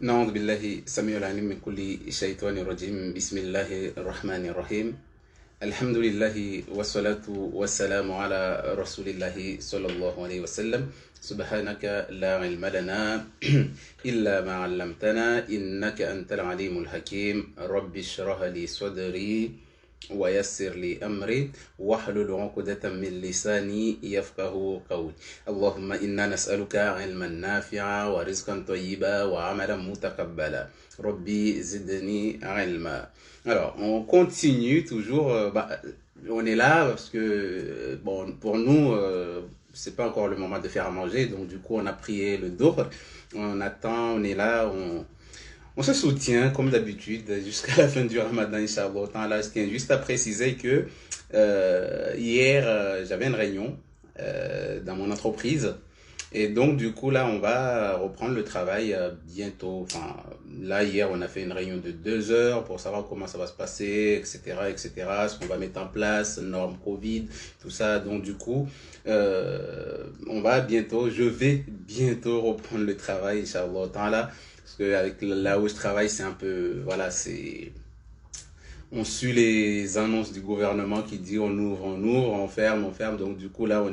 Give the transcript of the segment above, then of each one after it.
نعوذ بالله السميع العليم من كل شيطان رجيم. بسم الله الرحمن الرحيم. الحمد لله والصلاة والسلام على رسول الله صلى الله عليه وسلم. سبحانك لا علم لنا إلا ما علمتنا إنك أنت العليم الحكيم. رب اشرح لي صدري ويسر لي أمري واحلل عقدة من لساني يفقه قولي. اللهم إنا نسألك علما نافعا ورزقا طيبا وعملا متقبلا. ربي زدني علما. Alors, on continue toujours. On est là parce que, bon, pour nous, c'est pas encore le moment de faire à manger. Donc, du coup, on a prié le dohr. On attend, on est là, on se soutient comme d'habitude jusqu'à la fin du Ramadan, Inch'Allah. Là, je tiens juste à préciser que hier, j'avais une réunion dans mon entreprise. Et donc, du coup, là, on va reprendre le travail bientôt. Enfin, là, hier, on a fait une réunion de 2 heures pour savoir comment ça va se passer, etc., etc., ce qu'on va mettre en place, normes Covid, tout ça. Donc, du coup, je vais bientôt reprendre le travail, Inch'Allah. Parce que avec là où je travaille, c'est un peu, voilà, on suit les annonces du gouvernement qui dit on ouvre, on ferme, on ferme. Donc, du coup, là,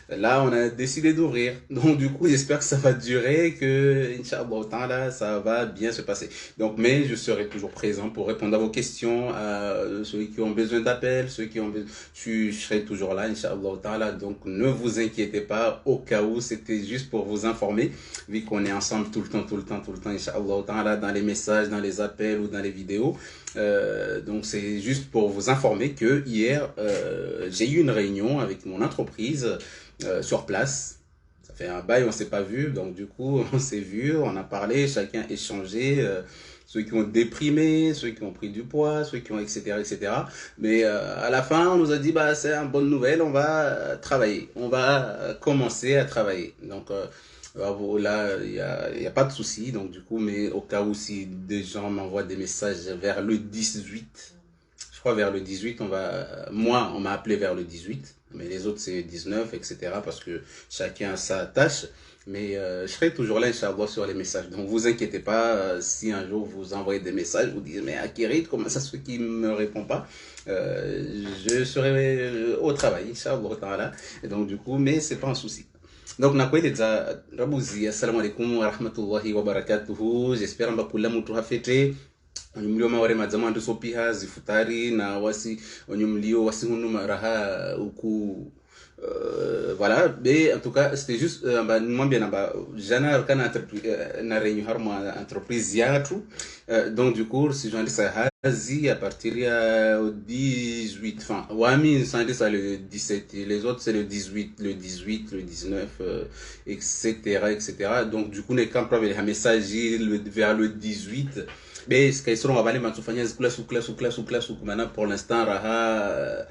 là, on a décidé d'ouvrir. Donc, du coup, j'espère que ça va durer, que, Inch'Allah, ça va bien se passer. Donc, mais je serai toujours présent pour répondre à vos questions, à ceux qui ont besoin d'appels, ceux qui ont besoin, je serai toujours là, Inch'Allah. Donc, ne vous inquiétez pas, au cas où, c'était juste pour vous informer, vu qu'on est ensemble tout le temps, Inch'Allah, dans les messages, dans les appels ou dans les vidéos. Donc, c'est juste pour vous informer que hier, j'ai eu une réunion avec mon entreprise, sur place. Ça fait un bail, on s'est pas vu, donc du coup, on s'est vu, on a parlé, chacun échangé, ceux qui ont déprimé, ceux qui ont pris du poids, ceux qui ont, etc., etc. Mais à la fin, on nous a dit, bah, c'est une bonne nouvelle, on va travailler, on va commencer à travailler. Donc, là, il y a pas de souci, donc du coup, mais au cas où si des gens m'envoient des messages vers le 18, je crois vers le 18, moi, on m'a appelé vers le 18, mais les autres c'est 19, etc. parce que chacun a sa tâche. Mais je serai toujours là, Inch'Allah, sur les messages. Donc, vous inquiétez pas, si un jour vous envoyez des messages, vous dites, mais Akirit, comment ça se fait qu'il me répond pas? Je serai au travail, Inch'Allah. Et donc, du coup, mais c'est pas un souci. Donc, nakueleza Rabuzi, assalamu alaikum wa rahmatullahi wa barakatuhu. J'espère que kula mtu hafete onyumlio wale madzama ndo sopiha zifutari na wasi onyumlio wasi hunu maraha uku voilà. Mais en tout cas, c'était juste moi bien jana kana na renyu harma entreprise yatu. Donc du coup, si j'en dis ça hazi à partir au 18, enfin wami ça dit ça le 17 et les autres c'est le 18, le 19, etc., etc. Donc du coup, on est quand même un message vers le 18. Mais ce qu'ils seront avalés matufanya classe maintenant pour l'instant raha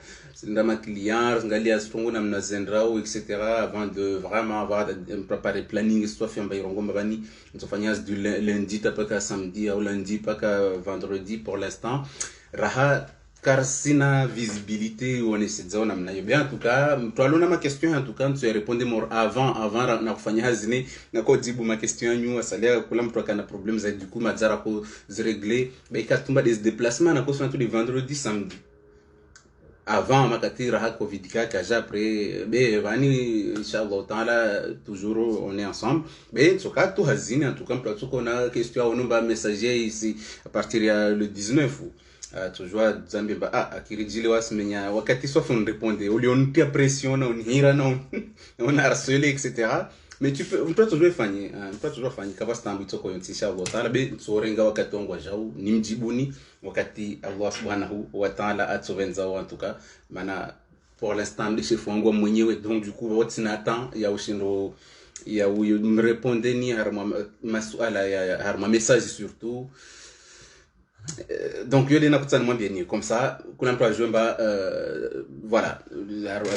ndama client ngalia stongo na mnazendrao, etc., avant de vraiment avoir préparé planning soit fait mbayrongo mbani matufanya du lundi tapaka samedi ou lundi paka vendredi. Pour l'instant raha car sina visibilité ou on essaie de namna yo. Bien, en tout cas, toi ma question, en tout cas tu répondre avant na kufanya hazine na ko jibu ma question nyu asalia kula mtu akana problème za du coup mazara ko zrégler ba ikatumba des déplacements na ko surtout les vendredi samedi avant makati raha covid kaja après be vani inshallah taala toujours on est ensemble. Mais en tout hazine, en tout cas mtu ko na question on ba messager ici à partir le 19 toujours zambi akirijile wasimenya wakati sofa on répondait ulionitia pression na unhira na on harcelé, etc. Mais tu peux toujours faire kama stambi toko yontisha Allah taala be tsorenga wakati wangu wajau nimjibuni wakati Allah subhanahu wa taala atsovenza en tout cas mana pour l'instant le chef wangu mwenyewe. Donc du coup wote n'attend ya ushindo ya uyo me répondre ni harma masuala ya harma message surtout. Donc il y a bien comme ça voilà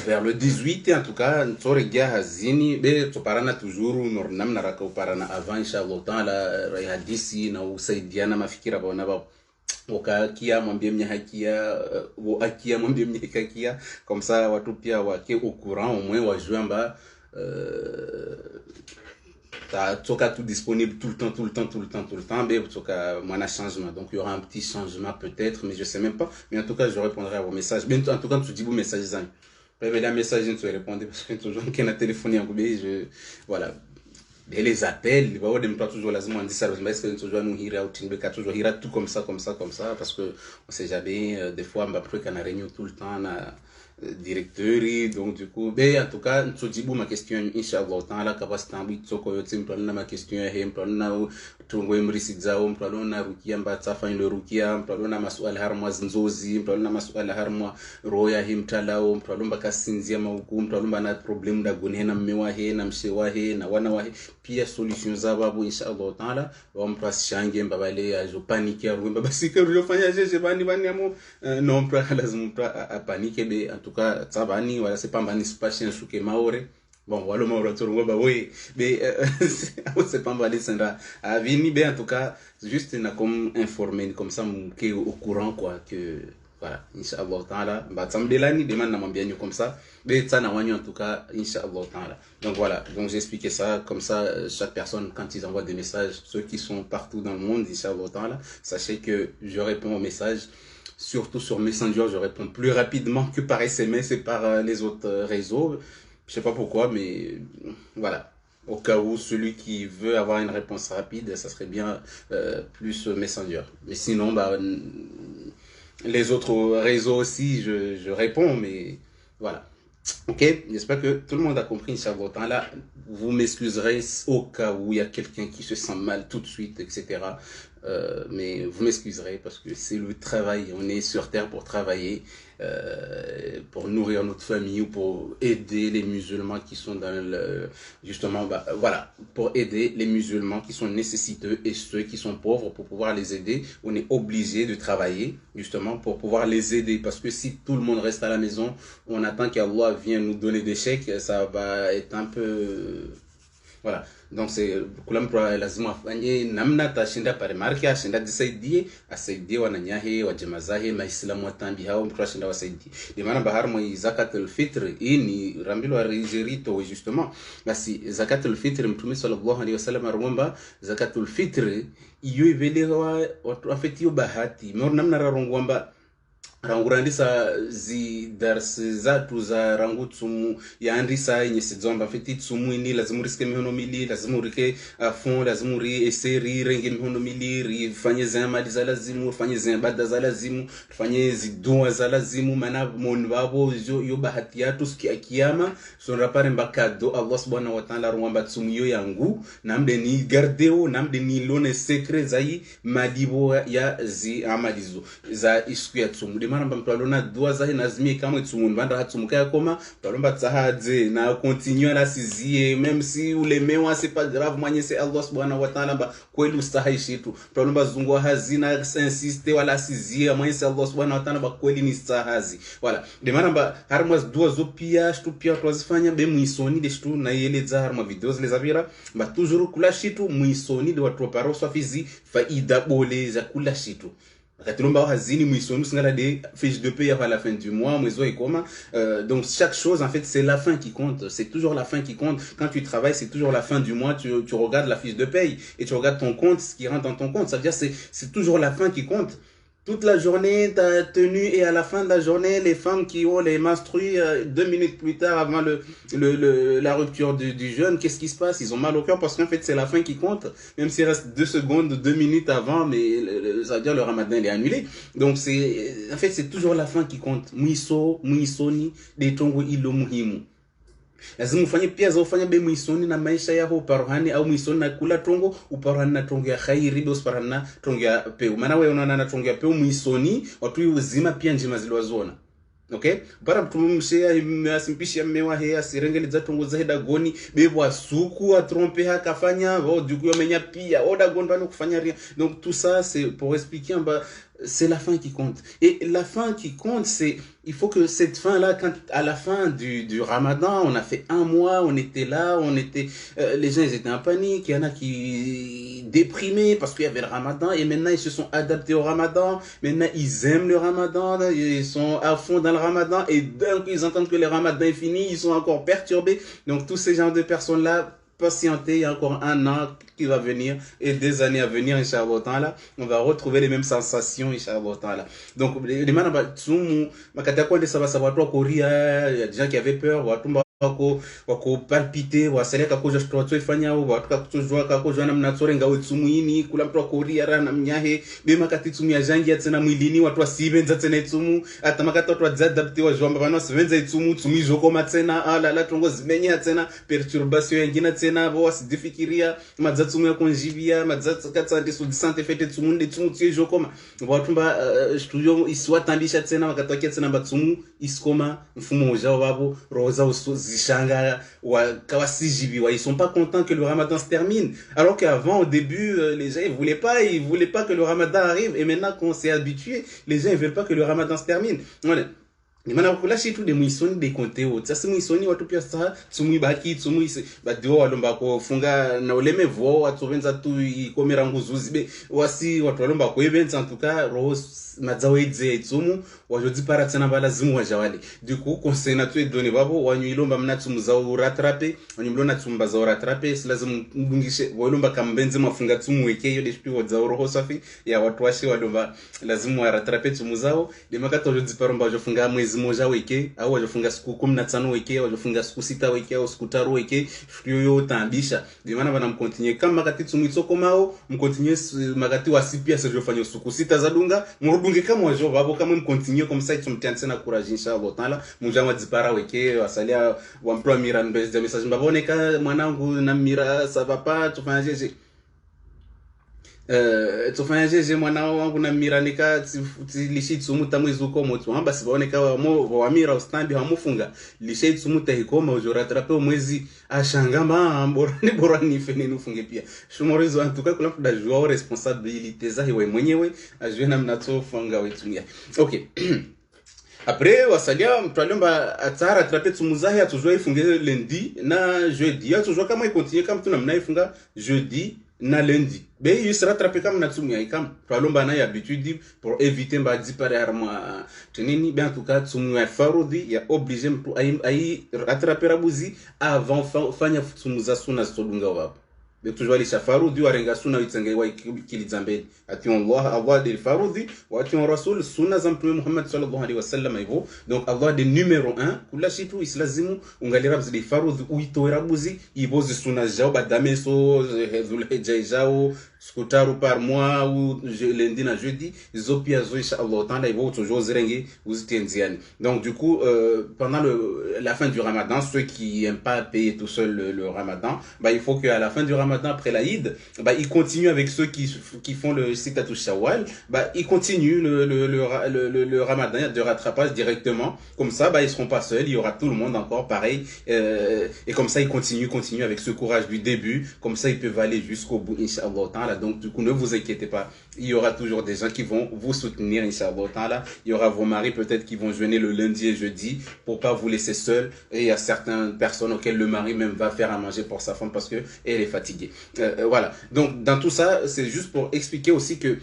vers le 18 en tout cas tsorega hazini be toparana toujours namna raka uparana avant inshallah taala hadisi na usaidiana mafikira bona ba wakakia mwambie mnyahakia akia mwambie mnyahakia comme ça watu pia wake au courant au moins wajue t'as tout disponible tout le temps, tout le temps, tout le temps, tout le temps, mais moi, changement. Donc, il y aura un petit changement peut-être, mais je sais même pas. Mais en tout cas, je répondrai à vos messages. Mais en tout cas, tu dis vos messages, mais les messages, je ne répondre parce que toujours, quand on a téléphoné en voilà. Et les appels, il va y toujours la on dit ça, mais est-ce que toujours nous hira ou toujours hira tout comme ça, comme ça, comme ça, parce que on sait jamais, des fois, on va qu'on a réunion tout le temps, on a directeur, donc du coup, mais en tout cas, tu dis ma question, Inch'Allah, tant la capacité, ma question, tungo mrisidzao mtu alona rukia mbatsa fanya rukia mtu alona masuala harmwa nzozi mtu alona masuala harmwa roya himtalao mtu alomba kasinzia mauku mtu alomba na problem da gunena mmewa he na mshewa he na wana wa pia solution za babu inshallah taala wa mtu ashange mbabale ajo panique rumba basi que je fanya je bani amo non mtu lazima mtu apanike be en tout cas tsabani wala c'est pas mbani spatien suke maore. Bon, voilà, oui, mais c'est pas mal, c'est en tout cas, juste comme informé, comme ça, qui est au courant, quoi, que, voilà, Inch'Allah, ta'ala, bah, ça me délani, demande à mon bien comme ça, mais ça n'a en tout cas, Inch'Allah, ta'ala. Donc voilà, donc j'ai expliqué ça, comme ça, chaque personne, quand ils envoient des messages, ceux qui sont partout dans le monde, Inch'Allah, ta'ala, sachez que je réponds aux messages. Surtout sur Messenger, je réponds plus rapidement que par SMS et par les autres réseaux. Je sais pas pourquoi, mais voilà. Au cas où celui qui veut avoir une réponse rapide, ça serait bien plus Messenger. Mais sinon, bah, les autres réseaux aussi, je réponds, mais voilà. Ok, j'espère que tout le monde a compris, Inch'Allah. Là, vous m'excuserez au cas où il y a quelqu'un qui se sent mal tout de suite, etc. Mais vous m'excuserez parce que c'est le travail. On est sur terre pour travailler, pour nourrir notre famille ou pour aider les musulmans qui sont dans le... Justement, bah, voilà, pour aider les musulmans qui sont nécessiteux et ceux qui sont pauvres pour pouvoir les aider. On est obligé de travailler justement pour pouvoir les aider parce que si tout le monde reste à la maison, on attend qu'Allah vienne nous donner des chèques, ça va être un peu... Voilà, donc c'est kulam pro lazima afanye namna tashinda pale marki ashinda asaidie wananyahe wa jamaa zahe maislamu watambi hao mtu ashinda wasaidie de maana bahar mo zakatul fitr ni rambilo wa rigerito justement basi zakatul fitr mtume sallallahu alaihi wasallam aromba zakatul fitr iyo ibelewa watu afetio bahati mor namna rarongwamba rangurandisa zi darsi zatu za rangu tsumu ya andisa yenye sidzomba fiti tsumu ini lazima riske mihono mili lazima urike fond lazima uri eseri renge mihono mili rifanye zamadi za lazimu rifanye zambada za lazimu rifanye zidua za lazimu mana mon babo yo bahati yatu siku ya kiyama sonra pare mbakado Allah subhanahu wa ta'ala ruamba tsumu yo yangu namde ni gardeo namde ni lone secret zai madibo ya zi amalizo za isku ya tsumu maramba mtu alona dua zahe nazimie kama tsumu mbanda hatsumuka yakoma talomba tsahadze na continue la sizie même si ulemewa c'est pas grave mwenye c'est Allah subhanahu wa ta'ala ba kweli ustahishi tu talomba zungwa hazina insiste wala sizie mwenye c'est Allah subhanahu wa ta'ala ba kweli ni stahazi voilà de maramba harmaz dua zo pia shtu pia twazifanya be muisoni de shtu na yele za harma videos les avira ba toujours kula shitu muisoni de watu paro swafizi faida bole za kula shitu Katilomba hazini muisonu singala des fiches de paye à la fin du mois mwezo et comment donc chaque chose en fait c'est la fin qui compte, c'est toujours la fin qui compte. Quand tu travailles c'est toujours la fin du mois, tu regardes la fiche de paye et tu regardes ton compte, ce qui rentre dans ton compte, ça veut dire c'est toujours la fin qui compte. Toute la journée, ta tenue, et à la fin de la journée, les femmes qui ont les menstrues 2 minutes plus tard avant la rupture du jeûne, qu'est-ce qui se passe? Ils ont mal au cœur parce qu'en fait, c'est la fin qui compte. Même s'il reste 2 secondes, 2 minutes avant, mais ça veut dire le ramadan, il est annulé. Donc, en fait, c'est toujours la fin qui compte. Muisoni, de tongo ilo muhimu. Lazima ufanye pia za ufanye be muisoni na maisha yako uparohani au muisoni na kula tongo uparohani na tongo ya khairi be uparohani na tongo ya peu maana wewe unaona na tongo ya peu muisoni watu uzima pia njima zilizozona. Okay, bara mtumumshia asimpisha mmewa hea sirengeli za tongo za dagoni bebo asuku atrompe hakafanya du coup amenya pia dagon bano kufanya rien. Donc tout ça c'est pour expliquer c'est la fin qui compte. Et la fin qui compte, il faut que cette fin-là, quand à la fin du Ramadan, on a fait 1 mois, on était là, les gens ils étaient en panique, il y en a qui déprimés parce qu'il y avait le Ramadan et maintenant ils se sont adaptés au Ramadan, maintenant ils aiment le Ramadan, ils sont à fond dans le Ramadan et d'un coup ils entendent que le Ramadan est fini, ils sont encore perturbés. Donc tous ces genres de personnes-là, patienter, il y a encore un an qui va venir et des années à venir, Inch'Allah, on va retrouver les mêmes sensations, Inch'Allah. Donc, les mains, makatakwande sabato koria, il y a des gens qui avaient peur, wako palpite wasaleka kuja shitwa ifanya watu kakutuzwa kakujwa na mnatsorenga wetsumuini kula mtu akoria rana mnyahe bema katitsumi ya jangi yatsena mwilini watu asibenza tsena itsumu atamakata watu adzadapte wa jwamba bana sibenza itsumu tsumi joko matsena ala la trongo zimenya tsena perturbation yangina tsena bo asidifikiria madzatsumu ya konjivia madzatsa ndiso disante fete tsumu nditsumu tsie joko ma watu mba studio iswatambisha tsena wakatwakia tsena batsumu iskoma mfumo ujao babo roza zishanga kawasijibiwa. Ils sont pas contents que le Ramadan se termine. Alors qu'avant, au début, les gens ils voulaient pas que le Ramadan arrive. Et maintenant qu'on s'est habitué, les gens ils veulent pas que le Ramadan se termine. Voilà. Nimana kula shitu de mwisoni de konte wo tsasi mwisoni watu pia sa tsumui baki tsumui badio walomba ko funga na uleme vo atsovenza tu ikomera nguzuzi be wasi watu walomba ko events en tout cas rose mazawedze tsumu wajodi para tsena bala zimu wajawali du coup conseil na tu donné babo wanyu ilomba mna tsumu za rattraper wanyu mlona tsumba za rattraper lazima mbungishe walomba kambenze mafunga tsumu weke yo de spiwo za roho safi ya watu washi walomba lazima wa rattraper tsumu zao de makato wajodi para mba jofunga mwezi moja weke au wajofunga siku 15 weke wajofunga siku 6 weke au siku 3 weke yo tambisha de maana bana mkontinue kama makati tsumu itsoko mao mkontinue makati wasipia se jofanya siku 6 za dunga murudunge kama wajo babo kama mkontinue comme ça tumtianse na courage inshallah taala mujama dzipara weke wasalia wa mplwa mira mbeze message mbaboneka mwanangu na mira ça va pas tufanye jeje tufanya jeje mwana wangu na miranika lishitsumu tamwizuko motu hamba sibaoneka wa mira ustambi hamufunga lishitsumu tahikoma ujoratrape mwezi ashangama bora ni fene nufunge pia shumorizo antuka kula kuda jua responsabilité za hiwe mwenyewe ajue na mnatofanga wetumia okay. Après wasalia mtwalomba atara trape tsumuzahi atujua ifunge lundi na jeudi atujua kama ikontinue kama tunamna ifunga jeudi na lundi be il sera attrapé comme natsumi aikam twalomba na habitude pour éviter mba dipare harma tenini bien en tout cas tsumu ya farodi ya obligé mtu ai rattraper abuzi avant fanya tsumuza suna sodunga wapo de toujours les farudi warenga suna witsenge wa kilizambeli ati Allah de farudi wa ati rasul sunna za mtume Muhammad sallallahu alaihi wasallam hivyo donc Allah de numéro 1 kula shitu islazimu ungalira bzi farudi uitora buzi ibozi sunna jao badame so zulhijja jao skutaru par mois ou lundi na jeudi zopia zo inshallah taala hivyo toujours zirenge uzitenziani donc du coup pendant la fin du Ramadan ceux qui aiment pas payer tout seul le Ramadan bah il faut que à la fin du Ramadan après l'Aïd bah ils continuent avec ceux qui font le Sittatu Shawwal bah ils continuent le Ramadan de rattrapage directement comme ça bah ils seront pas seuls il y aura tout le monde encore pareil et comme ça ils continuent avec ce courage du début comme ça ils peuvent aller jusqu'au bout inshallah taala donc du coup ne vous inquiétez pas il y aura toujours des gens qui vont vous soutenir inshallah taala il y aura vos maris peut-être qui vont jeûner le lundi et jeudi pour pas vous laisser seul et il y a certaines personnes auxquelles le mari même va faire à manger pour sa femme parce que elle est fatiguée voilà donc dans tout ça c'est juste pour expliquer aussi que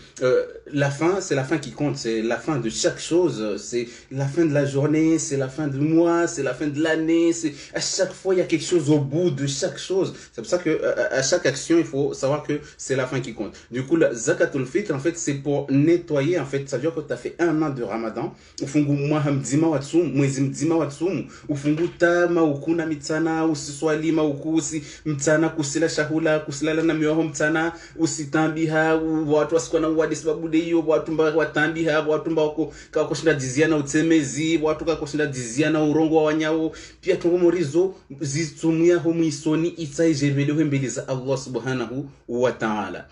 la fin c'est la fin qui compte c'est la fin de chaque chose c'est la fin de la journée c'est la fin du mois c'est la fin de l'année c'est à chaque fois il y a quelque chose au bout de chaque chose c'est pour ça que à chaque action il faut savoir que c'est la fin qui compte du coup la zakatul fitr en fait c'est pour nettoyer en fait ça veut dire que tu as fait un an de Ramadan ufungu mzima wa tsumu mwezi mzima wa tsumu ufungu tama ukuna mitsana usiswali maukusi mtsana kusila shahula kusilala na miwaho mtsana usitambiha watu wasikwana wadi sababu de hiyo watu mba watambiha watu mba kushinda diziana utsemezi watu kushinda diziana urongo wa wanyao pia tungomorizo zitsumuya ho mwisoni itsaijeveleho mbele za Allah subhanahu wa ta'ala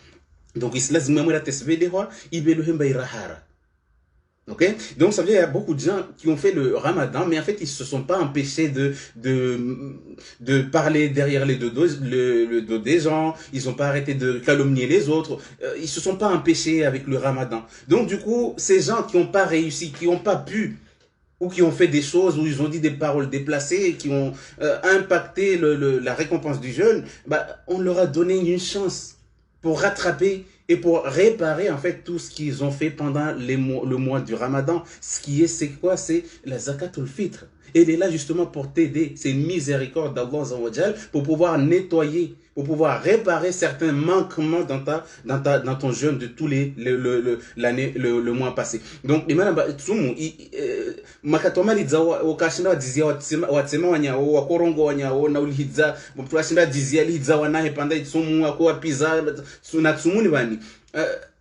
donc islazima mwera tesvedeho ibelohe mbairahara. Ok, donc ça veut dire qu'il y a beaucoup de gens qui ont fait le Ramadan, mais en fait ils se sont pas empêchés de parler derrière le dos des gens, ils ont pas arrêté de calomnier les autres, ils se sont pas empêchés avec le Ramadan. Donc du coup, ces gens qui ont pas réussi, qui ont pas pu, ou qui ont fait des choses où ils ont dit des paroles déplacées, qui ont impacté la récompense du jeûne, bah on leur a donné une chance pour rattraper et pour réparer en fait tout ce qu'ils ont fait pendant le mois du Ramadan. Ce qui est, c'est quoi? C'est la zakatul fitr. Elle est là justement pour t'aider. C'est une miséricorde d'Allah pour pouvoir nettoyer, pour pouvoir réparer certains manquements dans ton jeûne de tous le mois passé. Donc, makatoma lidza wakashinda wadzizia watsema wanyawo wakorongo wanyawo na ulihidza mtu ashinda dizia lidza wanahe panda itsumu wako pizza na tsumuni bani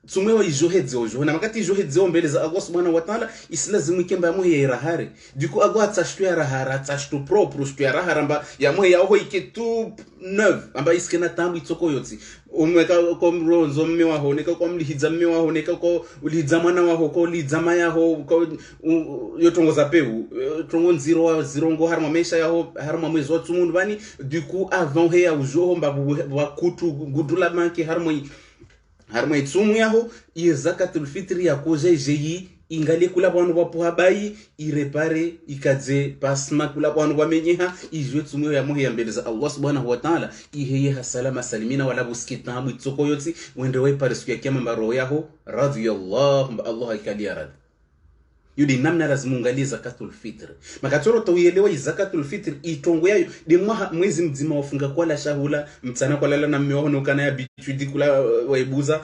tsumwe wa ijohedze ojo na makati ijohedze ombele za Allah subhanahu wa ta'ala islazimu ikemba yamu ya rahare duko Allah tsashtu ya rahara tsashtu propre shtu ya rahara mba yamu ya ho iketu neuf amba iskena tambu itsoko yotsi umeka ko mronzo mme wa honeka ko mlihidza mme wa honeka ko ulihidza mwana wa ho ko lidza maya ho ko yotongoza peu tongo nziro wa zirongo harma mesha ya ho harma mwezi wa tsumundu bani duko avant he ya ujo mba wa kutu gudula manki harma itsumu yaho i zakatul fitri ya koje jeyi ingali kula bwanu bapo habai irepare ikadze pasma kula bwanu bamenyeha ijwe tsumu ya muhe mbele za Allah subhanahu wa ta'ala iheye hasalama salimina wala buskita hamu itsoko yotsi wende we pare siku ya kiyama mbaro yaho radiyallahu Allah ikali arad yudi namna lazima ungalie zakatul fitr makatoro toyelewa zakatul fitr itongo yayo de mwezi mzima wafunga kwa la shahula mtsana kwa lala na mmeona ukana ya bitudi kula waibuza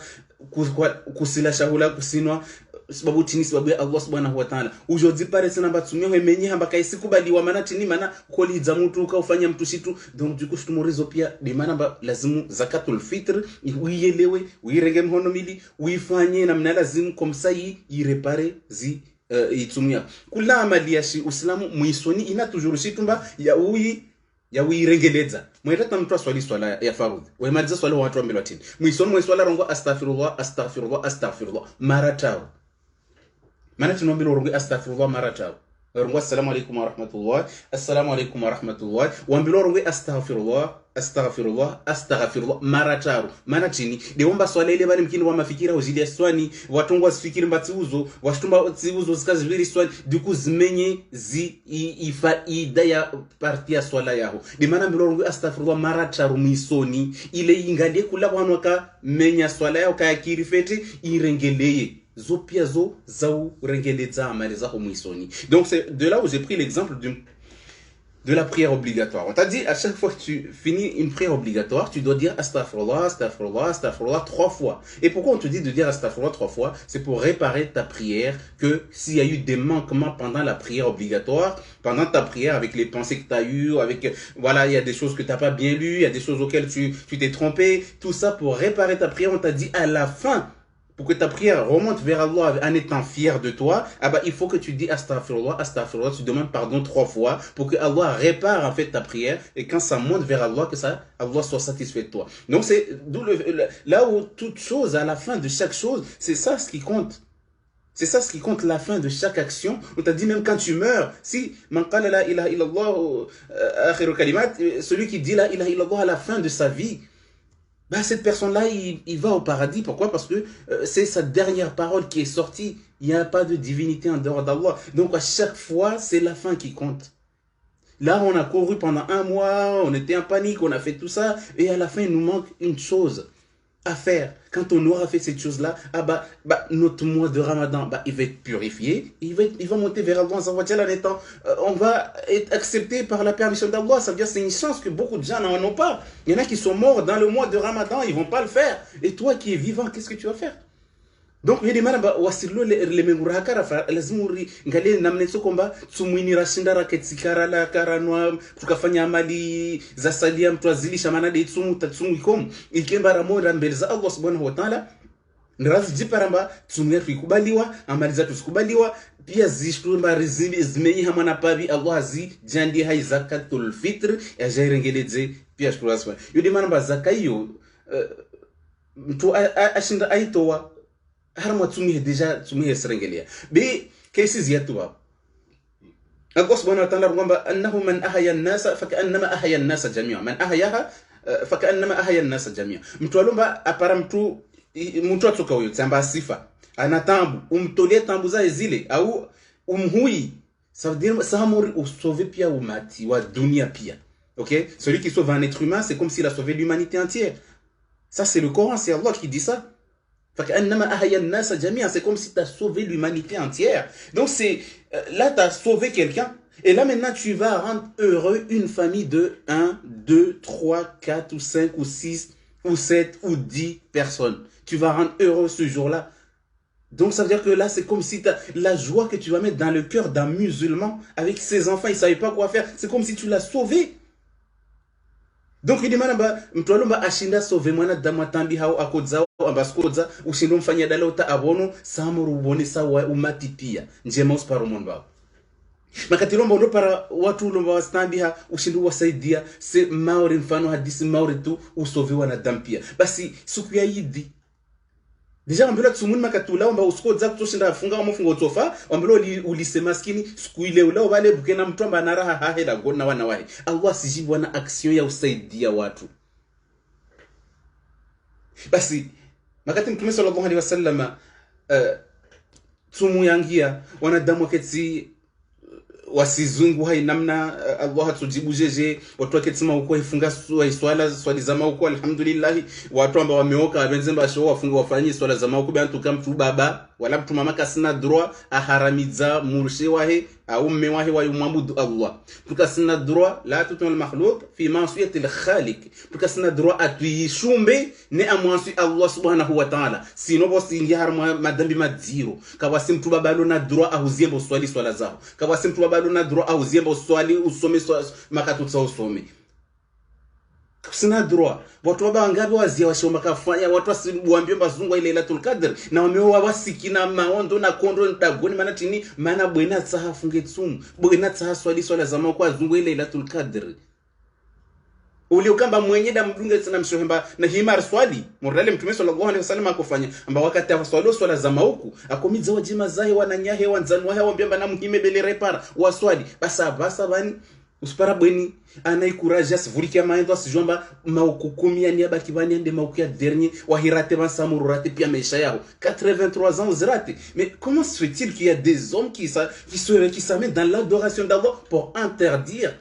kusila shahula kusinwa sababu tini sababu ya Allah subhanahu wa ta'ala ujozi pare sana batumia hemenye hamba kaisi kubaliwa mana tini mana koliza mtu kaufanya mtu shitu donc du coup tumorizo pia de mana lazimu zakatul fitr uielewe uirenge mhono mili uifanye namna lazimu komsai irepare itumia kula amali ya Uislamu muisoni ina toujours shitumba ya uirengeleza mwetata mtu aswali swala ya farudh wemaliza swala watu ambele watini muisoni mweswala rongo astaghfirullah mara tao maana tunaomba rongo astaghfirullah mara tao rongo assalamu alaykum wa rahmatullah wambilo rongo astaghfirullah mara tao maana chini deomba swala ile bali mkini wa mafikira uzidi swani watongo wasifikiri mbatiuzo washtumba tsiuzo zikazibiri swani duku zimenye ifaida ya parti ya swala yao de maana mbilo rongo astaghfirullah mara tao misoni ile ingalie kula wanwaka menya swala yao kayakiri fete irengeleye zopia zo zau rengeleza amali za homuisoni. Donc c'est de là où j'ai pris l'exemple de la prière obligatoire. On t'a dit à chaque fois que tu finis une prière obligatoire, tu dois dire astaghfirullah 3 fois. Et pourquoi on te dit de dire astaghfirullah 3 fois? C'est pour réparer ta prière, que s'il y a eu des manquements pendant la prière obligatoire, pendant ta prière avec les pensées que tu as eues, avec voilà, il y a des choses que tu n'as pas bien lues, il y a des choses auxquelles tu t'es trompé, tout ça pour réparer ta prière, on t'a dit à la fin, pour que ta prière remonte vers Allah en étant fier de toi, il faut que tu dis astaghfirullah, tu demandes pardon 3 fois pour que Allah répare en fait ta prière et quand ça monte vers Allah, que Allah soit satisfait de toi. Donc c'est là où toute chose, à la fin de chaque chose, c'est ça ce qui compte. C'est ça ce qui compte, la fin de chaque action. On t'a dit même quand tu meurs, si man qala la ilaha illallah akhiru kalimat, celui qui dit la ilaha illallah à la fin de sa vie, cette personne-là, il va au paradis. Pourquoi? Parce que c'est sa dernière parole qui est sortie. Il n'y a pas de divinité en dehors d'Allah. Donc à chaque fois, c'est la fin qui compte. Là, on a couru pendant 1 mois, on était en panique, on a fait tout ça. Et à la fin, il nous manque une chose à faire. Quand on aura fait cette chose-là, notre mois de Ramadan, il va être purifié, il va monter vers Allah en étant, on va être accepté par la permission d'Allah. Ça veut dire que c'est une chance que beaucoup de gens n'en ont pas. Il y en a qui sont morts dans le mois de Ramadan, ils ne vont pas le faire. Et toi qui es vivant, qu'est-ce que tu vas faire? Donc il y a des gens wasilo le memuraka lazimuri ngale namnetso komba tsumwini rashinda raketsikara la karanwa tukafanya amali za salia mtu azilisha manade tsumu tatsumu ikom ikemba ramora mbele za Allah subhanahu wa ta'ala ndazi jiparamba tsumu yetu ikubaliwa amali zetu zikubaliwa pia zishtumba rizimi zimenyi hamana pabi Allah jandi hai zakatul fitr ya jairengeleze pia shkuraswa yodi manamba zakaiyo mtu ashinda aitowa harma tsumihe deja tsumihe serengelia bi cases yatuwa Allah subhanahu wa ta'ala kwamba annahu man ahya an-nasa fakannama ahya an-nasa jami'a man ahyaha fakannama ahya an-nasa jami'a mtu alomba apara mtu atoka huyo tsamba sifa ana tambu umtolie tambu za zile au umhui ça veut dire ça mori au sauver pia umati wa dunia pia. OK, celui qui sauve un être humain c'est comme s'il a sauvé l'humanité entière. Ça c'est le Coran, c'est Allah qui dit ça. C'est comme si tu as sauvé l'humanité entière. Donc là, tu as sauvé quelqu'un. Et là, maintenant, tu vas rendre heureux une famille de 1, 2, 3, 4 ou 5 ou 6 ou 7 ou 10 personnes. Tu vas rendre heureux ce jour-là. Donc, ça veut dire que là, c'est comme si la joie que tu vas mettre dans le cœur d'un musulman avec ses enfants, il ne savait pas quoi faire. C'est comme si tu l'as sauvé. Donc il demande mtwalomba ashinda sauve mwana damu atambi hao akodza ambaskodza ushindo mfanya dala uta abono samuru ubonesa wa umati pia njema usparo monba makatilomba ndo para watu lomba wastambi ha ushindo wasaidia se maori mfano hadisi maori tu usoviwa na dampia basi siku ya Idi deja ambilo tsumuni makatula omba usikodza kutoshinda afunga amofunga utsofa ambilo ulise maskini siku ile ula wale bukena mtu amba naraha hahela gona wana wahi Allah sijibu wana action ya usaidia watu basi makati mtume sallallahu alaihi wasallam tsumu yangia wanadamu wakati wasizungu hai namna Allah tujibu jeje watu waketsema uko ifunga swali za mauko alhamdulillah watu ambao wameoka wabenzemba sho wafunga wafanye swala za mauko bantu kama mtu baba wala mtu mama kasina droit aharamiza murshe wahe au mme wahe wa yumwabudu Allah tukasina droit la tutul makhluq fi ma'siyati al-khaliq tukasina droit atuyishumbe ne amwansi Allah subhanahu wa ta'ala sino bosi ngihar madambi madziro kabasi mtu baba lona droit ahuziembo swala zao kabasi mtu baba lona droit ahuziembo swali usome makatutsa usome sina droit watu baba wangapi wazia washoma kafanya watu wasibuambie bazungu ile Lailatul Qadr na wameoa wasikina maondo na kondo ndagoni maana tini maana bwena tsaha funge tsumu bwena tsaha swala zama kwa zungu ile Lailatul Qadr uli ukamba mwenye da mdunge sana mshohemba na himar swali murale mtume sallallahu alaihi wasallam akofanya amba wakati afaswalo swala zama huku akomiza wajima zahe wananyahe wanzanwa hawa mbiamba na muhime bele repara waswali basa bani uspara bweni anaikuraja sivuliki amaendo asijomba maukukumi ya niaba kibani ande maukia dernier wahirate bansamururate pia maisha yao 83 ans uzirate mais comment se fait-il qu'il y a des hommes qui s'amènent dans l'adoration d'Allah pour interdire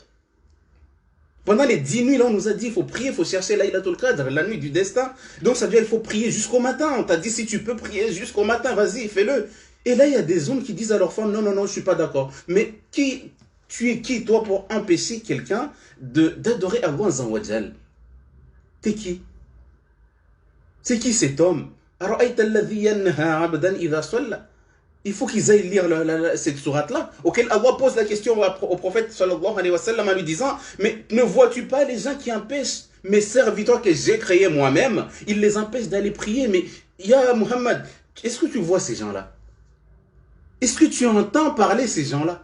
pendant les 10 nuits là on nous a dit il faut prier, il faut chercher Laylatul Qadr, la nuit du destin. Donc ça veut dire il faut prier jusqu'au matin. On t'a dit si tu peux prier jusqu'au matin, vas-y, fais-le. Et là il y a des hommes qui disent à leur femme non, je suis pas d'accord. Mais tu es qui, toi, pour empêcher quelqu'un d'adorer Allah Azza wa Jal? T'es qui? C'est qui cet homme? Il faut qu'ils aillent lire cette sourate-là, auquel Allah pose la question au prophète sallallahu alayhi wa sallam en lui disant mais ne vois-tu pas les gens qui empêchent mes serviteurs que j'ai créés moi-même? Ils les empêchent d'aller prier. Mais ya Muhammad, est-ce que tu vois ces gens-là? Est-ce que tu entends parler ces gens-là?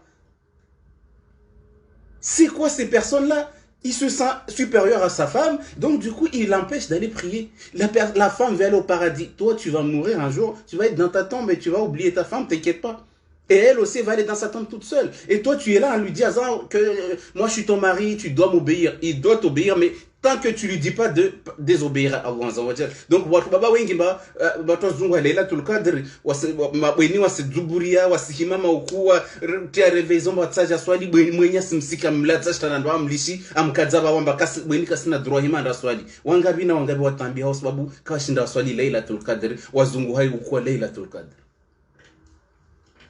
C'est quoi ces personnes-là? Il se sent supérieur à sa femme, donc du coup, il l'empêche d'aller prier. La femme va aller au paradis. Toi, tu vas mourir un jour, tu vas être dans ta tombe et tu vas oublier ta femme, t'inquiète pas. Et elle aussi va aller dans sa tombe toute seule. Et toi, tu es là en lui disant que moi, je suis ton mari, tu dois m'obéir. Il doit t'obéir, mais tant que tu lui dis pas de désobéir à Allah. Donc, baba wengi bato zungu Laylatul Qadr mabweni wasizuburia wasihimama ukuwa tia reveillon batsaja swali mwenye simsika mlatsa shitana ndo amlishi amkadzaba wamba kasi bweni kasina droit himanda swali wangabi watambi hao sababu kashinda swali Laylatul Qadr wazungu hai ukuwa Laylatul Qadr.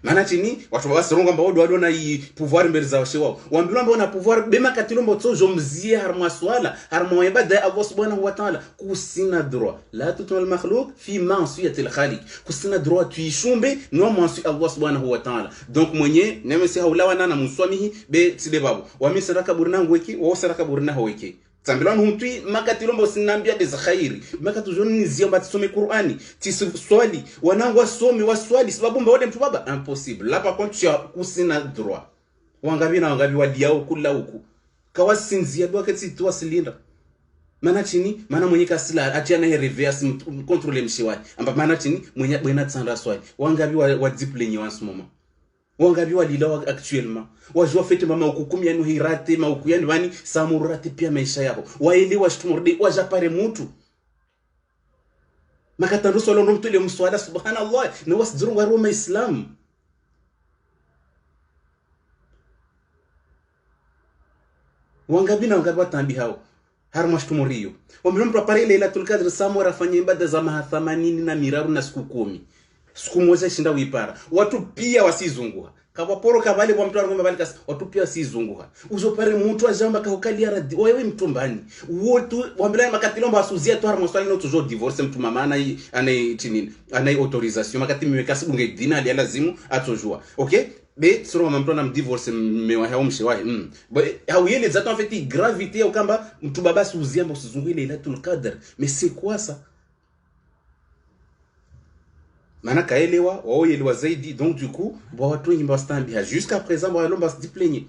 Maana chini watu basironga mbao do na i pouvoir mbele za wao wambilwa mbao na pouvoir bema katilombo tsojo mzie harma swala harma ibada Allah subhanahu wa ta'ala kusina droit la tutul makhluq fi ma'siyati al-khaliq kusina droit tuishumbe no mwansi Allah subhanahu wa ta'ala. Donc mwenye nemesi haulawa na muswamihi be tide babu wa misraka burna ngweki wa saraka burna haweki Sambilon huntui makatilombo sinambia des khairi makatujoni niziomba tusome Qur'ani tiswali wanangu waswali sababu mbona mtu baba impossible là par contre tu as kusina droit wangabi wadiao kula huku kawasinzia doa kati tu asilinda mana chini mana mwenye kasila atiana he reverse contrôler mshiwai amba mana chini mwenye bwena tsanda swali wangabi wa discipline en ce moment wangabi walila actuellement wajua fete mama ukukumi yanu hirate maukuyani bani samurate pia maisha yao waelewa shitumurde wajapare mtu makatando solo ndo mtule mswala subhanallah na wasdurungu wa Roma Islam wangabi watambi hao harma shtumuriyo wamlo mtu apare Lailatul Qadr samora afanye ibada za mahathamanini na miraru na siku 10 siku moja shinda uipara watu pia wasizunguha kabaporo kabale kwa mtu arungomba bali kasi watu pia wasizunguha uzopare mtu ajamba kahokali aradi wewe mtumbani wote wambela makatilomba asuzia to harma swali no toujours divorce mtu mama ana tinini ana autorisation makati miweka sibunge dina ali lazimu atojua okay be sura mtu na mdivorce mewa hao mshewahi hawiyele zato en fait gravité ukamba mtu baba suzia mbo usizunguile Lailatul Qadr mais c'est quoi ça mana kaelewa wao yelewa zaidi donc du coup bo watu wengi mbastambia jusqu'à présent bo alomba se diplaigner.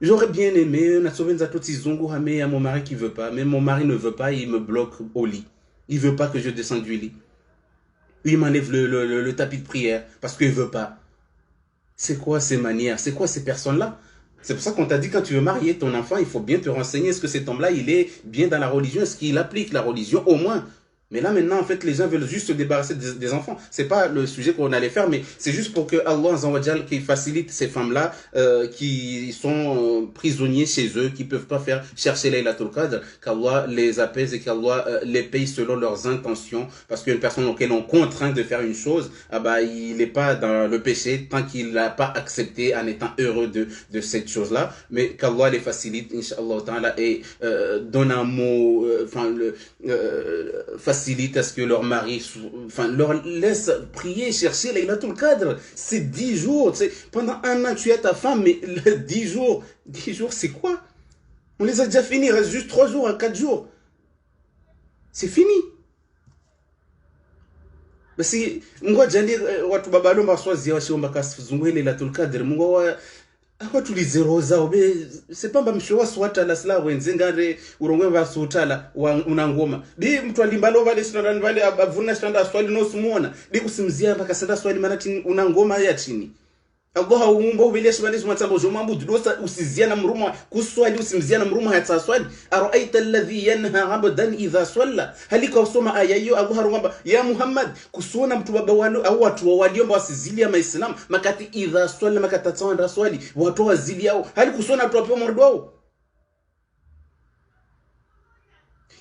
J'aurais bien aimé na sovenza toti zungu hame ya mon mari qui veut pas mais mon mari ne veut pas, il me bloque au lit, il veut pas que je descende du lit, il m'enlève le tapis de prière parce qu'il veut pas. C'est quoi ces manières, c'est quoi ces personnes là? C'est pour ça qu'on t'a dit quand tu veux marier ton enfant il faut bien te renseigner, est-ce que cet homme là il est bien dans la religion, est-ce qu'il applique la religion au moins. Mais là maintenant en fait les gens veulent juste se débarrasser des enfants. C'est pas le sujet qu'on allait faire, mais c'est juste pour que Allah Azawajal qui facilite ces femmes là qui sont prisonniers chez eux, qui peuvent pas faire chercher Laylatul Qadr, qu'Allah les apaise et qu'Allah les paye selon leurs intentions, parce qu'une personne auquel on contraint de faire une chose, ah bah il n'est pas dans le péché tant qu'il n'a pas accepté en étant heureux de cette chose là, mais qu'Allah les facilite Inch'Allah ta'ala et donne un mot facilite à ce que leur mari leur laisse prier, chercher Laylatul Qadr. C'est 10 jours. Pendant un an, tu es ta femme, mais 10 jours, c'est quoi? On les a déjà finis, il reste juste 3 jours à 4 jours. C'est fini. Si moi jani watu babalo maswazi ya shiomba kasuzungu Laylatul Qadr mungo watu lizeroza obe sepamba mshowa swata la sala wenzengare urongwe basutala unangoma bi mtu alimbalo vale sinanda vale abavuna standa swali no sumuona bi kusimzia mpaka sanda swali manati unangoma ya chini Allah uumba ubileshi banishi matsambo jomambu dudosa usizia na mruma kuswali usimzia na mruma hata swali araita alladhi yanha abdan idha swalla halika usoma aya hiyo Allah harungamba ya Muhammad kusuona mtu baba walo au watu waliomba wasizilia maislam makati idha swalla makata tsanda swali watu wazili yao hali kusuona watu wapewa mordo wao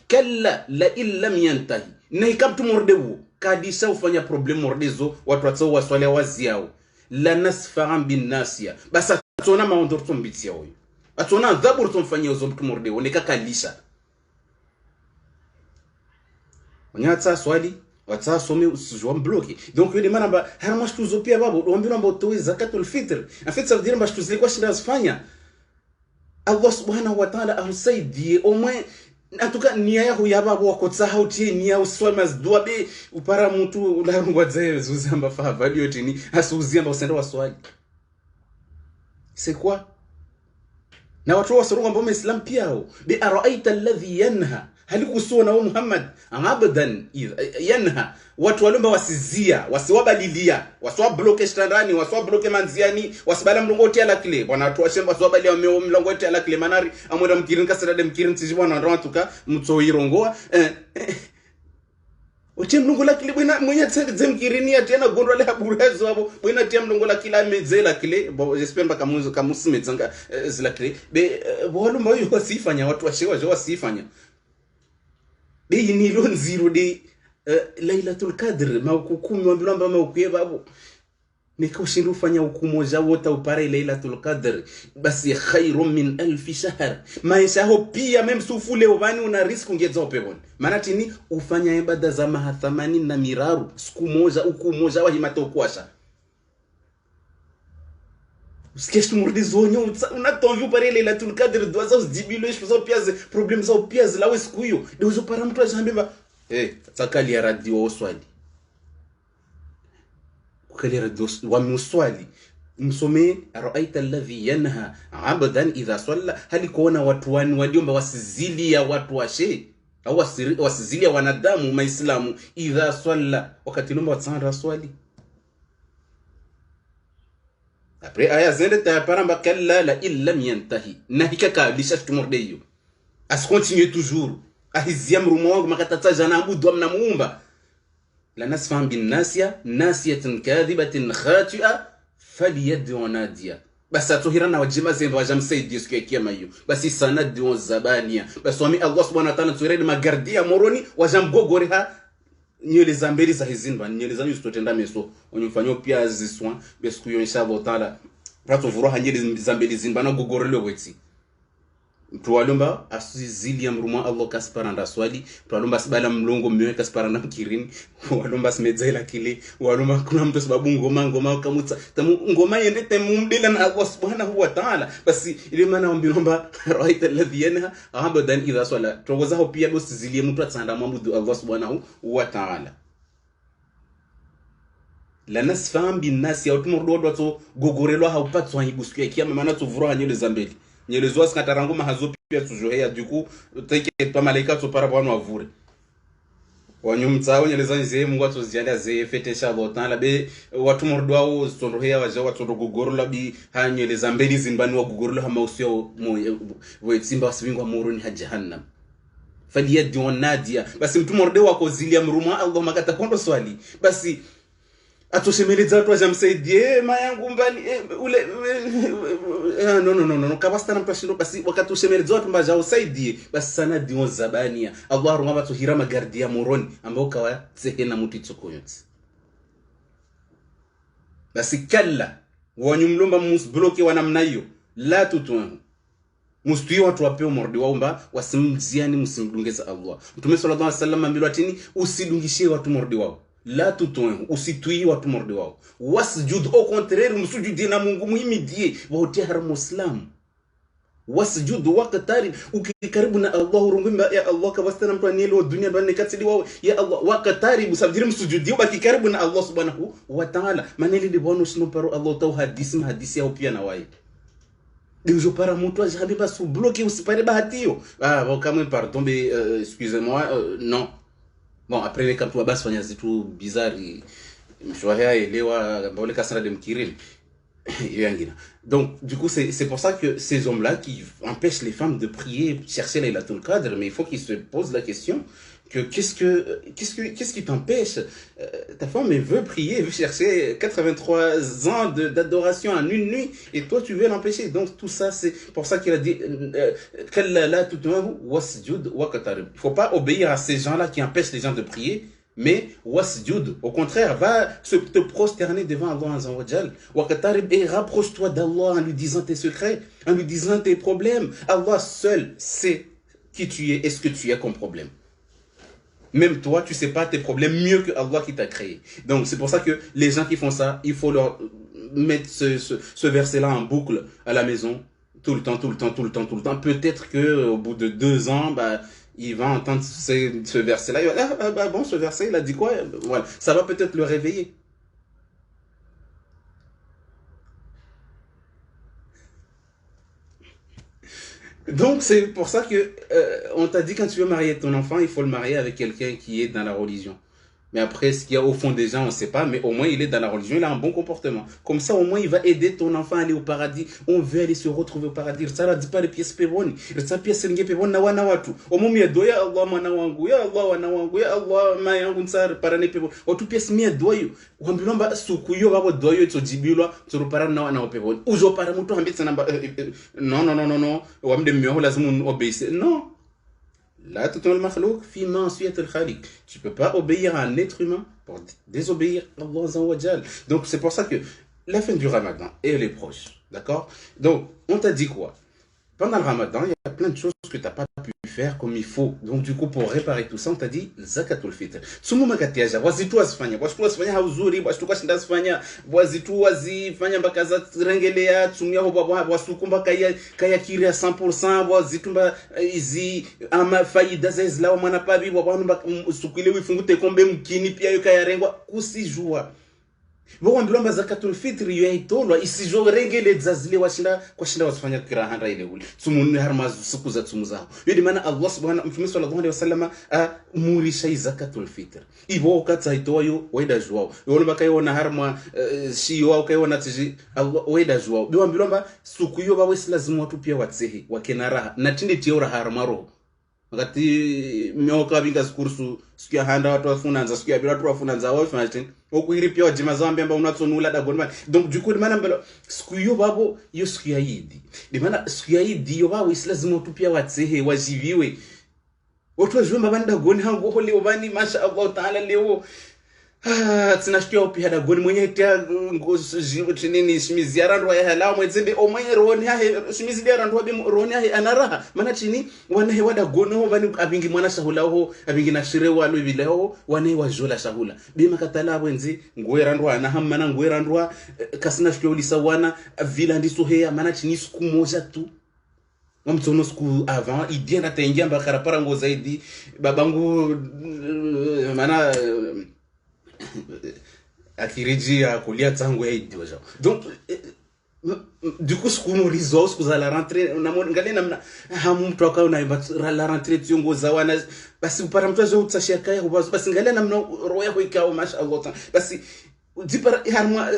kalla la illam yantahi na ikabtu mordewo kadisha ufanya problem mordezo watu watso waswali waziao la nasfa'an bin nasiya basa tona maondorto mbitsia hoyo atona adhabu tumfanyia uzo mtu morde oneka kalisha onyatsa swali watsa some usijwa mbloki donc yule mana ba harama shtuzo pia babo ombilo mbo towe zakatul fitr en fait ça veut dire mba shtuzo kwa shinda zifanya Allah subhanahu wa ta'ala ahusaidie au moins en tout cas nia yako yababo wakotsa hautie nia uswali mazdua be upara mtu ularungwa zae zuzamba fa value tini asuzia usenda waswali c'est quoi na watu wasurunga mbome islam pia ho bi araita alladhi yanha halikusona wa Muhammad abadan yanha watu walomba wasizia wasiwabalilia waswabloke standani waswabloke manziani wasibala mlongoti ala kile bwana watu washemba waswabali wa mlongoti ala kile manari amoda mkirin kasada de mkirin tijibwana ndo watuka mtsoirongoa Oche mlungu la kile bwena mwenye tse mkirini ya tena gondwa le haburezo abo bwena tia mlungu la kila mezela kile bo j'espère pas kamusi mezanga zila kile be bolo moyo wasifanya watu washewa wasifanya be ni lon zero de Laylatul Qadr maukukumi wambilamba maukuyeba abo nikoshindu ufanya ukumoja wota upare Laylatul Qadr basi khairum min 1000 shahr maisha ho pia meme sufule ovani una risk ungeza opebon maana tini ufanya ibada za mahathamani na miraru siku moja ukumoja wa himato kwasha usikeshu murdizonyo unatonvi upare Laylatul Qadr doza uzibilo isho pia problem za pia zilawe siku hiyo ndio para mtu ajambeba takali ya radio oswali وكاليرا دوس ومسوالي msome araita alladhi yanha abadan idha salla hali kuona watu waliomba wasizilia watu washe au wasizilia wanadamu maislamu idha salla wakati nomba watsanda swali après aya zende ta paramba kalla la illam yantahi nahika kablisha tumordeyo as continue toujours ahizia mrumo wangu makatata jana abudu amna muumba la nasfan bin nasiya nasiyatan kadhibatin khati'a falyad'u nadiya basi atohira na wajima zemba wajamsaidia siku ya kiyama hiyo basi sanadi wa zabania basi wami Allah subhanahu wa ta'ala tuireni magardia moroni wajamgogoreha nyele za mbele za hizinba nyele za nyusitotenda meso onyumfanyo pia ziswa basi kuyonyesha Allah ta'ala rato vuroha nyele za mbele zinba na gogorele weti tuwalomba asizili amruma Allah kasparanda swali tuwalomba sibala mlongo mmewe kasparanda mkirini walomba smedzela kile walomba kuna mtu sababu ngoma kamutsa tamu ngoma yende temumdela na Allah subhanahu wa ta'ala basi ile maana ombilomba raita alladhi yanha abadan idha swala tuwazaho pia bosi zilie mtu atsanda mamudu Allah subhanahu wa ta'ala la nasfam bin nas ya utumurdo to gogorelo haupatwa hibusiku kiyama maana tuvura nyele zambeli nyele zoa skatarango mahazo pia tujohea du coup teke pa malaika to para bwana wavure wanyumtsao nyele zanze mungu atozianda ze fetesha botan be watu mordwao stondrohea waje watu gogorolo bi hanyele zambeli zimbani wa gogorolo hamausio mo simba wasibingwa muruni ha jahannam faliyadi wanadia basi mtu morde wako zilia mruma Allah makata kondo swali basi atosemeleza watu wajamsaidie mayangu mbali ule no kabasta na mpashindo basi wakati usemeleza watu mbaja usaidie basi sana dion zabania Allah rumaba tuhira magardia moroni ambao kawa sehena mutu itsokoyoti basi kalla wanyumlomba musbloke wanamna hiyo la tutwangu mustuyi watu wapeo mordi waomba wasimziani musimdungeza Allah Mtume sallallahu alaihi wasallam ambilwa tini usidungishie watu mordi wao la tutun usitui watu mordi wao wasjud au contraire musujudi na Mungu muhimidie wote har muslim wasjud waqtari ukikaribu na Allah urungumba ya Allah kabastana mtu anelo dunia ndo nikatili wao ya Allah waqtari musabdiri musujudi ubaki karibu na Allah subhanahu wa ta'ala maneli de bono sino paro Allah tau hadisi yao pia na wai Deus para mtu ajabiba sou bloqué usipare bahatio bon quand même pardon mais excusez-moi non. Bon, après les camps bas fanya zitu bizarre mshwahia elewa mbole kasana de mkiril yangina. Donc du coup c'est pour ça que ces hommes là qui empêchent les femmes de prier chercher Laylatul Qadr mais il faut qu'ils se posent la question que qu'est-ce qui t'empêche ta femme elle veut prier elle veut chercher 83 ans d'adoration en une nuit et toi tu veux l'empêcher donc tout ça c'est pour ça qu'il a dit wasjud waqtarib il faut pas obéir à ces gens là qui empêchent les gens de prier mais wasjud au contraire va te prosterner devant Allah azza wa jall waqtarib et rapproche-toi d'Allah en lui disant tes secrets en lui disant tes problèmes Allah seul sait qui tu es et ce que tu as comme problème. Même toi, tu sais pas tes problèmes mieux que Allah qui t'a créé. Donc, c'est pour ça que les gens qui font ça, il faut leur mettre ce verset-là en boucle à la maison, tout le temps. Peut-être que au bout de 2 ans, bah, il va entendre ce verset-là. Il va dire, bon, ce verset, il a dit quoi? Voilà. Ça va peut-être le réveiller. Donc c'est pour ça que on t'a dit quand tu veux marier ton enfant, il faut le marier avec quelqu'un qui est dans la religion. Mais après, ce qu'il y a au fond des gens, on ne sait pas, mais au moins il est dans la religion, il a un bon comportement. Comme ça, au moins il va aider ton enfant à aller au paradis. On veut aller se retrouver au paradis. Ça ne dit pas les pièces peboni. Ça pièce n'ge peboni na wana watu. Au moment ya doya Allah mwana wangu, ya Allah wana wangu, ya Allah ma yangu nsar parane peboni. Otu pièce mia doyo. Wambilomba sukuyo babo doyo to jibilwa to parana na wana peboni. Uzo para mtu hambitsa namba non. Wamde myo lazima obéisse. Non. Là, tout le makhlouk fi ma'siyat al-khaliq. Tu peux pas obéir à un être humain pour désobéir à Allah azza wa jall. Donc c'est pour ça que la fin du Ramadan elle est proche, d'accord? Donc on t'a dit quoi? Pendant le Ramadan, il y a plein de choses que tu n'as pas pu faire comme il faut. Donc du coup pour réparer tout ça, on t'a dit zakatul fitr. Sumu makatiaja, wazitu wasifanya, wasifanya hauzuri, wasituka shinda wazitu wazifanya mpaka za rengelea, tumia wasukumba kaya kiria 100%, wazitumba izi ama faida za izlawa mwanapabi, wabanu sukile wifungute kombe mkini pia yuka ya rengwa kusijua. Bo ambilomba zakatul fitr yoitolwa isijo rengele dzazile washinda wasifanya kirahanda ile uli tumunne harmazu siku za tumuzaho yodi maana Allah subhanahu Mtume sallallahu alaihi wasallam murisha zakatul fitr ibo katsa itoyo weda jwao yolo bakayona harma shiyo wao kayona tiji Allah weda jwao bo ambilomba suku yo bawe lazima watu pia watsehe wakenara na tinde tiora harmaro wakati mioka vinga kursu siku ya handa watu wafunanza siku ya bila watu wafunanza wao fanatin okuiri pia wajima zambi amba unatsonula da gonman donc du coup de mana mbelo siku yo babo yo siku ya idi de mana siku ya idi yo babo islazima tu pia watsehe wajiviwe watu wajua mabanda goni hangu holi obani masha Allah taala leo tsinashtia pia da goni mwenye tia ngozi nini shimizi ya randu ya hala mwezembe o mwenye roni ya shimizi ya randu wa roni ya anaraha mana chini wanahe wada goni ho bani abingi mwana shahula ho abingi na shire wa lui vile ho wanahe wajola shahula bima katala wenzi ngwe randu wa nahamana ngwe randu wa kasina shkia ulisa wana vila ndiso hea mana chini siku moja tu mtono siku avant idea na tengia mbakara para ngo zaidi babangu mana akirijia kulia tangu ya idi wajo donc du coup siku morizo siku za la rentrée na ngale na hamu mtu akao na la rentrée tiongo za wana basi upara mtu azo utashia kaya basi ngale na roya ko ikao masha Allah basi Dipar harma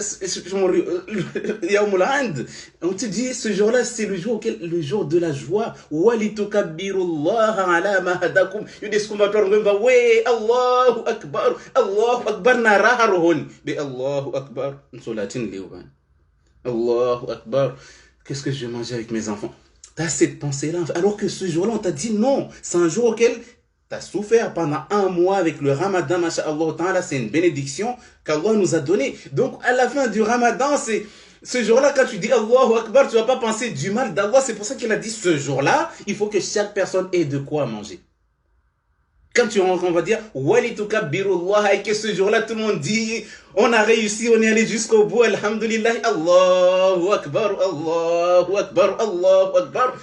yaoum al-Ind. On te dit ce jour-là c'est le jour le jour de la joie. Walitukabbirullaha ala ma hadakum. Yudis kumator ngomba we Allahu akbar na raharohon. Be Allahu akbar. Solatin leuban. Allahu akbar. Qu'est-ce que je vais manger avec mes enfants? T'as cette pensée-là alors que ce jour-là on t'a dit non, c'est un jour auquel t'as souffert pendant un mois avec le Ramadan, masha'Allah ta'ala, c'est une bénédiction qu'Allah nous a donnée. Donc, à la fin du Ramadan, c'est ce jour-là, quand tu dis Allahu Akbar, tu vas pas penser du mal d'Allah. C'est pour ça qu'il a dit ce jour-là, il faut que chaque personne ait de quoi manger. Quand on va dire Walitukabirullah, et que ce jour-là, tout le monde dit, on a réussi, on est allé jusqu'au bout, alhamdulillah, Allahu Akbar, Allahu Akbar, Allahu Akbar.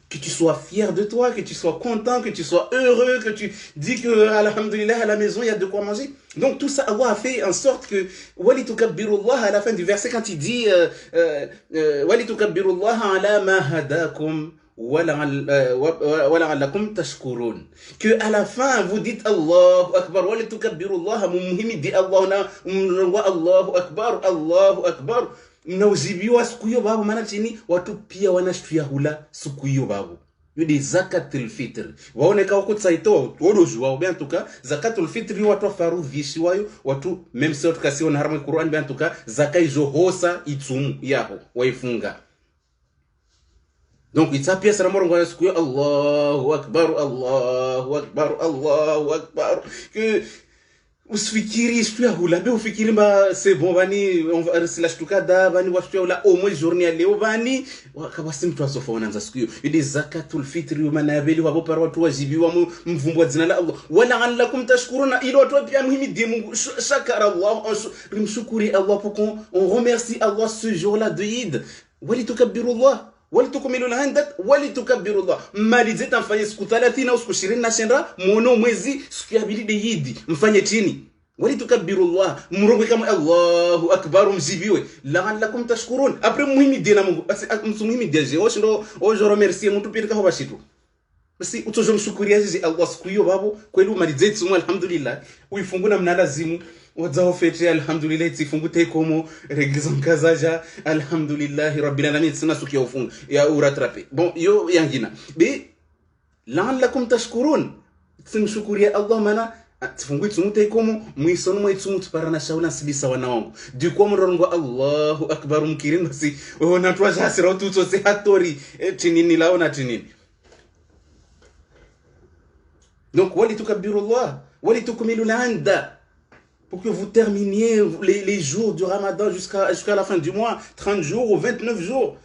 Que tu sois fier de toi, que tu sois content, que tu sois heureux, que tu dis que, alhamdulillah, à la maison, il y a de quoi manger. Donc tout ça, Allah a fait en sorte que, Walitukabirullah, à la fin du verset, quand il dit, Walitukabirullah ala ma hadakum, wala'allakum tashkurun. Que à la fin, vous dites Allahu Akbar, Walitukabirullah, mumuhimi di Allah, Allahu Akbar, Allahu Akbar. Na uzibiwa siku hiyo babu maana chini watu pia wanashtuya hula siku hiyo babu yudi zakatul fitr waoneka huko tsaito wodojua ou bien en tout cas zakatul fitr watu farudhishi wayo watu même si watu kasi on harama Qur'an bien en tout cas zakai johosa itsumu yaho waifunga donc itapia sana morongo siku hiyo Allahu Akbar Allahu Akbar Allahu Akbar que usifikiri shtuya hula be ufikiri mba c'est bon bani on va rester la shtukada bani washtuya hula au moins journée leo bani wakabasi mtu asofa wanaanza siku hiyo ili zakatul fitri manabeli wabo para watu wajibiwa mvumbwa jina la Allah wala alakum tashkuruna ilo watu pia muhimidi Mungu shakara Allah rimshukuri Allah pour qu'on remercie Allah ce jour-là de Eid walitukabirullah walitukumilu al-handat walitukabirullah malizeta mfanye siku 30 au siku 20 na shenda muono mwezi siku ya bilidi yidi mfanye chini walitukabirullah murongwe kama Allahu akbar mzibiwe la'allakum tashkurun après muhimidi na Mungu basi msumuhimidi je oshindo ojo remercier mtu pia kwa bashitu basi utojo mshukuria zizi Allah siku hiyo babo kweli malizeti sumu alhamdulillah uifunguna mnalazimu wadzao fete alhamdulillah tsifungu tekomo reglizon kazaja alhamdulillah rabbil alamin sina suki ufunga ya uratrape bon yo yangina be la'allakum tashkurun tsimshukuria Allah mana tsifungu tsumu tekomo muisono mo tsumu tparana shaula silisa wana wangu du kwa mrongo Allahu akbar mkirin basi ona twaja hasira tutso se hatori tinini laona tinini donc walitukabirullah walitukmilu al-'anda pour que vous terminiez les jours du Ramadan jusqu'à la fin du mois, 30 jours ou 29 jours.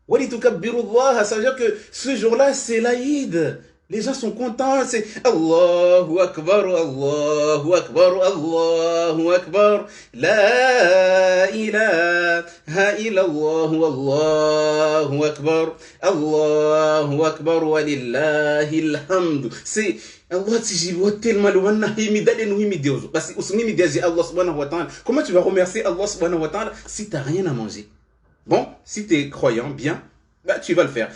Walitukabirullah, ça veut dire que ce jour-là, c'est l'Aïd. Les gens sont contents, c'est Allahu Akbar, Allahu Akbar, Allahu Akbar, La ilaha illallah, Allahu Akbar, Allahu Akbar, walillahil hamd. C'est Allah t'jibo tellement le wana himidale nous himidiozo. Parce que usuni midiazi Allah subhanahu wa ta'ala. Comment tu vas remercier Allah subhanahu wa ta'ala si t'as rien à manger? Bon, si t'es croyant, bien, bah tu vas le faire.